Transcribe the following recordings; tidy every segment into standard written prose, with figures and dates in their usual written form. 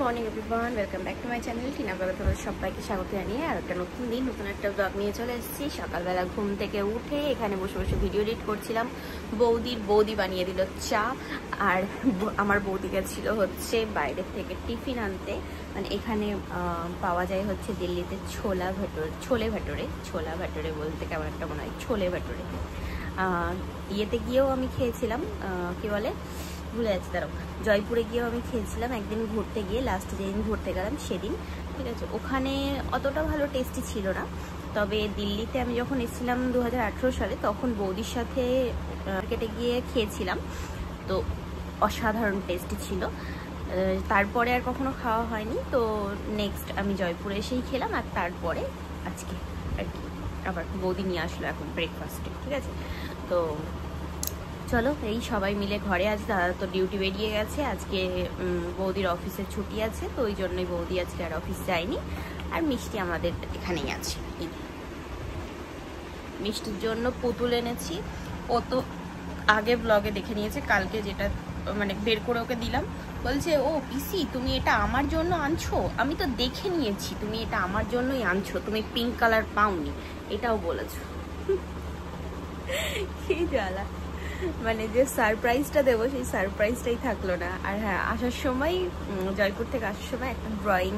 Morning everyone, welcome back to my channel Tina ব্লগে তোমাদের সবাইকে স্বাগত জানিয়ে আর একটা নতুন দিন নতুন একটা ব্লগ নিয়ে চলে এসেছি। সকালবেলা ঘুম থেকে উঠে এখানে বসে বসে ভিডিও এডিট করছিলাম। বৌদি বানিয়ে দিল চা, আর আমার বৌদি গেছিল হচ্ছে বাইরের থেকে টিফিন আনতে। মানে এখানে পাওয়া যায় হচ্ছে দিল্লিতে ছোলে ভাটোরে বলতে কেমন একটা মনে হয়, ছোলে ভাটোরে। ইয়েতে গিয়েও আমি খেয়েছিলাম, কি বলে ভুলে যাচ্ছি, তারাও জয়পুরে গিয়েও আমি খেয়েছিলাম একদিন ঘুরতে গিয়ে, লাস্ট যেদিন ঘুরতে গেলাম সেদিন। ঠিক আছে, ওখানে অতটা ভালো টেস্টি ছিল না। তবে দিল্লিতে আমি যখন এসেছিলাম 2018 সালে, তখন বৌদির সাথে মার্কেটে গিয়ে খেয়েছিলাম, তো অসাধারণ টেস্টি ছিল। তারপরে আর কখনো খাওয়া হয়নি, তো নেক্সট আমি জয়পুরে এসেই খেলাম। আর তারপরে আজকে আর কি আবার বৌদি নিয়ে আসলো এখন ব্রেকফাস্টে। ঠিক আছে, তো চলো এই সবাই মিলে ঘরে। আজ দাদা তো ডিউটি বেরিয়ে গেছে, আজকে বৌদির অফিসের ছুটি আছে, তো ওই জন্যই বৌদি আজকে আর অফিস যায়নি। আর মিষ্টি আমাদের এখানেই আছে। মিষ্টির জন্য পুতুল এনেছি, ও তো আগে ব্লগে দেখে নিয়েছে, কালকে যেটা মানে বের করে ওকে দিলাম। বলছে, ও পিসি তুমি এটা আমার জন্য আনছো? আমি তো দেখে নিয়েছি তুমি এটা আমার জন্যই আনছো, তুমি পিঙ্ক কালার পাওনি, এটাও বলেছো। কি জ্বালা, মানে যে সারপ্রাইজটা দেবো সেই সারপ্রাইজটাই থাকলো না। আর হ্যাঁ, আসার সময় জয়পুর থেকে আসার সময় একটা ড্রয়িং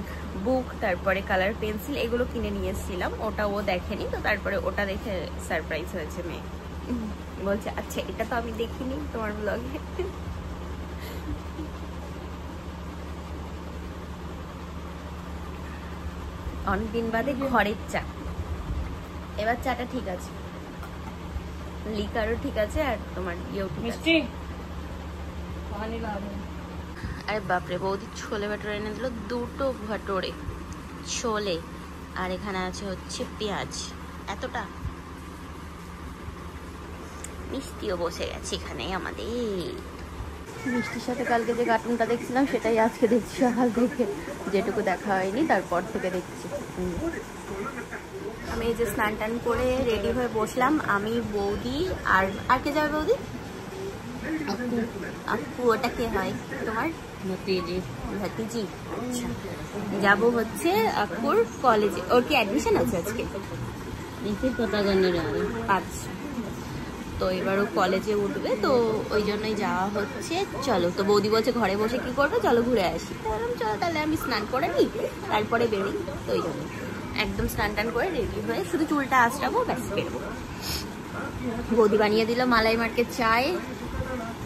বুক, তারপরে কালার পেন্সিল, এগুলো কিনে নিয়ে এসেছিলাম। ওটা ও দেখেনি, তো তারপরে ওটা দেখে সারপ্রাইজ হয়েছে মেয়ে। বলছে আচ্ছা এটা তো আমি দেখিনি তোমার ব্লগে। অনেকদিন বাদে ঘরের চা, এবার চাটা ঠিক আছে, লিকারও ঠিক আছে, আর তোমার ইয়েও ঠিক আছে। আরে বাপরে, বৌদি ছোলে ভাটোরে এনে দিল, দুটো ভাটোরে ছোলে, আর এখানে আছে হচ্ছে পেঁয়াজ। এতটা মিষ্টিও বসে গেছে এখানে আমাদের। মিষ্টির সাথে কালকে যে কার্টুনটা দেখছিলাম সেটাই আজকে দেখছি সকাল থেকে, যেটুকু দেখা হয়নি তারপর থেকে দেখছি। আমি এই যে স্নান টান করে রেডি হয়ে বসলাম, আমি বৌদি আর কে যাবে? বৌদি আপু, ওটা কে হয় তোমার? ভাতিজি। আচ্ছা, যাবো হচ্ছে আপুর কলেজে। ওর কি অ্যাডমিশন আছে আজকে? আচ্ছা, তো এবার ও কলেজে উঠবে, তো ওই জন্যই যাওয়া হচ্ছে। চলো, তো বৌদি বলছে ঘরে বসে কি করবে, চলো ঘুরে আসি। চলো তাহলে আমি স্নান করে নিই, তারপরে বেরোই। তো ওই জন্য একদম স্নান টান করে রেডি হয়ে শুধু চুলটা আঁচড়াবো, ব্যাস বেরোবো। বৌদি বানিয়ে দিল মালাই মার্কেট চায়,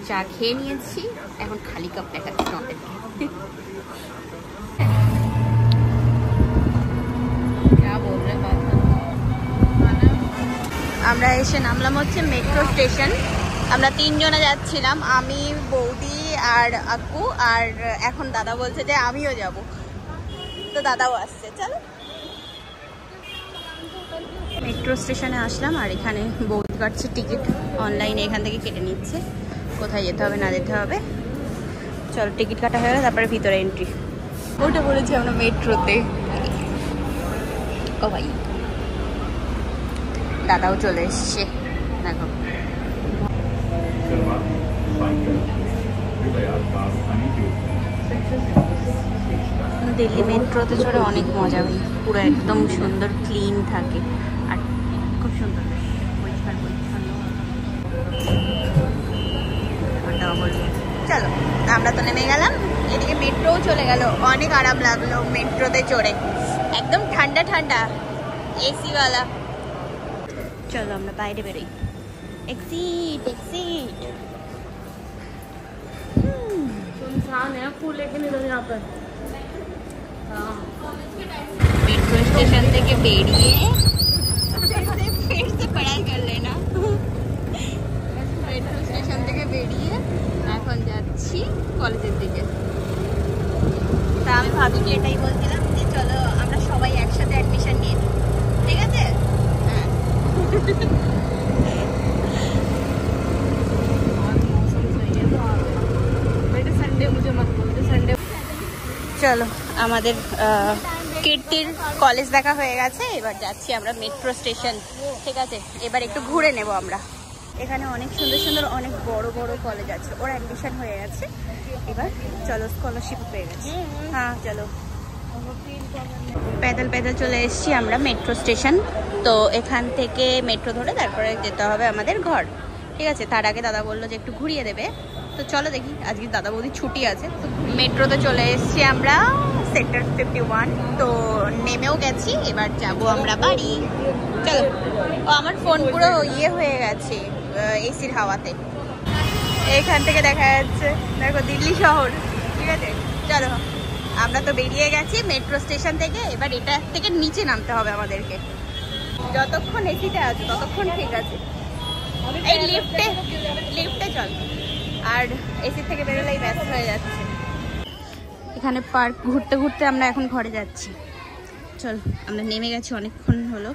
চা খেয়ে নিয়েছি, এখন খালি কাপ দেখাচ্ছি তোমাদের। আমরা এসে নামলাম হচ্ছে মেট্রো স্টেশন। আমরা তিনজনে যাচ্ছিলাম, আমি, বৌদি আর আকু, আর এখন দাদা বলছে যে আমিও যাব, তো দাদাও আসছে। চলো, মেট্রো স্টেশনে আসলাম, আর এখানে বৌদি কাটছে টিকিট অনলাইনে, এখান থেকে কেটে নিচ্ছে কোথায় যেতে হবে না যেতে হবে। চলো, টিকিট কাটা হয়ে গেলে তারপরে ভিতরে এন্ট্রি। ওটা বলেছি আমরা মেট্রোতে। ও ভাই, দাদাও চলে এসছে, দেখো। দিল্লি মেট্রোতে চড়ে অনেক মজা হয়, পুরো একদম সুন্দর ক্লিন থাকে, আর খুব সুন্দর পরিষ্কার পরিচ্ছন্ন। চলো, আমরা তো নেমে গেলাম, এদিকে মেট্রোও চলে গেল। অনেক আরাম লাগলো মেট্রোতে চড়ে, একদম ঠান্ডা ঠান্ডা এসিওয়ালা। চলো আমরা বাইরে বেরোই। এক্সিট। मेट्रो स्टेशन থেকে বেরিয়ে पढ़ाई कर लेना। মেট্রো স্টেশন থেকে বেরিয়ে এখন যাচ্ছি কলেজের দিকে। তা আমি ভাবিকে এটাই বলছিলাম যে চলো আমরা সবাই একসাথে অ্যাডমিশন নিয়ে নিই, ঠিক আছে? হ্যাঁ। চলো, আমাদের কীর্তির কলেজ দেখা হয়ে গেছে, এবার যাচ্ছি আমরা মেট্রো স্টেশন। ঠিক আছে, এবার একটু ঘুরে নেব আমরা। এখানে অনেক সুন্দর সুন্দর অনেক বড় বড় কলেজ আছে, ওর অ্যাডমিশন হয়ে গেছে, এবার চলো স্কলারশিপ পেয়ে গেছে। হ্যাঁ চলো, প্যাদল প্যাদল চলে এসেছি আমরা মেট্রো স্টেশন। তো এখান থেকে মেট্রো ধরে তারপরে যেতে হবে আমাদের ঘর, ঠিক আছে। তার আগে দাদা বললো যে একটু ঘুরিয়ে দেবে, তো চলো দেখি, আজকে দাদা বৌদির ছুটি আছে। তো মেট্রোতে চলে এসেছি আমরা সেক্টর 51, তো নেমেও গেছি, এবার যাবো আমরা বাড়ি। চলো, ও আমার ফোন পুরো ইয়ে হয়ে গেছে এসির হাওয়াতে, এখান থেকে দেখা যাচ্ছে দেখো দিল্লি শহর, ঠিক আছে। চলো, আমরা তো বেরিয়ে গেছি মেট্রো স্টেশন থেকে, এবার এটা থেকে নিচে নামতে হবে আমাদেরকে। যতক্ষণ এসিতে আছে ততক্ষণ ঠিক আছে, এই লিফটে চল, আর এসি থেকে বেরোলেই ব্যস্ত হয়ে যাচ্ছে। এখানে পার্ক ঘুরতে ঘুরতে আমরা এখন ঘরে যাচ্ছি। চল, আমরা নেমে গেছি অনেকক্ষণ হলো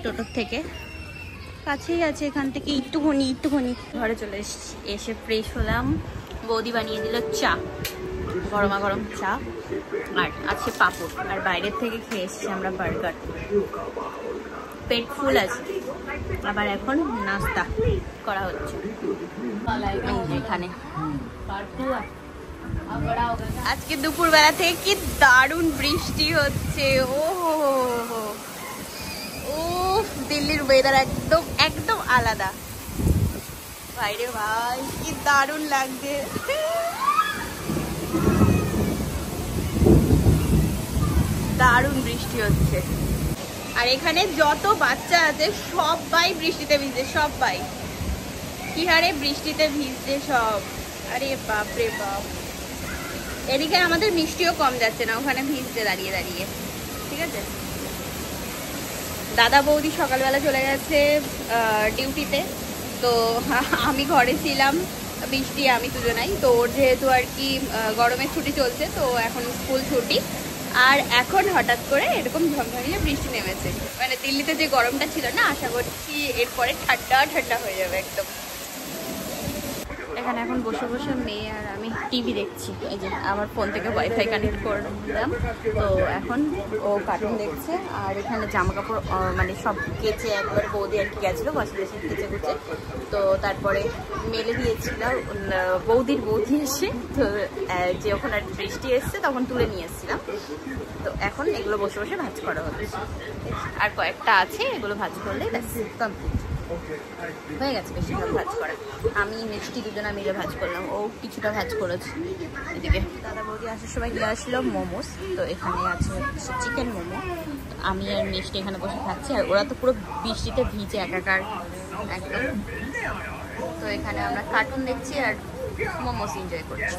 টোটোর থেকে, কাছেই আছে এখান থেকে একটুখানি ঘরে চলে এসেছি। এসে ফ্রেশ হলাম, বৌদি বানিয়ে দিল চা, গরমা গরম চা, আর আছে পাঁপড়, আর বাইরের থেকে খেয়ে এসেছি আমরা বার্গার, পেট ফুল আছে। আবার এখন নাস্তা করা হচ্ছে এখানে। আজকে দুপুরবেলা থেকে কি দারুণ বৃষ্টি হচ্ছে, ও দিল্লির ওয়েদার একদম একদম আলাদা। বাইরে ভাই কি দারুণ লাগছে, দারুণ বৃষ্টি হচ্ছে। আর এখানে যত বাচ্চা আছে সবাই বৃষ্টিতে ভিজছে, সবাই কি হারে বৃষ্টিতে ভিজছে সব। আরে বাপরে বাপ, এদিকে আমাদের মিষ্টিও কম যাচ্ছে না, ওখানে ভিজছে দাঁড়িয়ে দাঁড়িয়ে, ঠিক আছে। দাদা বৌদি সকালবেলা চলে গেছে ডিউটিতে, তো আমি ঘরে ছিলাম, বৃষ্টি আমি দুজনাই। তো ওর যেহেতু আর কি গরমের ছুটি চলছে, তো এখন স্কুল ছুটি, আর এখন হঠাৎ করে এরকম ঝমঝমিয়ে বৃষ্টি নেমেছে। মানে দিল্লিতে যে গরমটা ছিল না, আশা করছি এরপরে ঠান্ডা ঠান্ডা হয়ে যাবে একদম। এখানে এখন বসে বসে মেয়ে আর আমি টিভি দেখছি, এই যে আমার ফোন থেকে ওয়াইফাই কানেক্ট করে দিলাম, তো এখন ও কার্টুন দেখছে। আর এখানে জামা কাপড় মানে সব কেচে একবার বৌদি আর কি গেছিলো ওয়াশিং মেশিন কেচে কুচে, তো তারপরে মেলে দিয়েছিলাম বৌদি এসে, তো যে ওখানে আর বৃষ্টি এসছে তখন তুলে নিয়ে এসেছিলাম। তো এখন এগুলো বসে বসে ভাজ করা হচ্ছে, আর কয়েকটা আছে, এগুলো ভাজ করলে ব্যাস কমপ্লিট হয়ে গেছে। বেশিরভাগ ভাজ করা, আমি মিষ্টি দুজনা মিলে ভাজ করলাম, ও কিছুটা ভাজ করেছে। এদিকে দাদা বৌদি আসার সময় নিয়ে আসলো মোমোস, তো এখানে আছে চিকেন মোমো। আমি আর মিষ্টি এখানে বসে খাচ্ছি, আর ওরা তো পুরো বৃষ্টিতে ভিজে একাকার একদম। তো এখানে আমরা কার্টুন দেখছি আর মোমোস এনজয় করছি।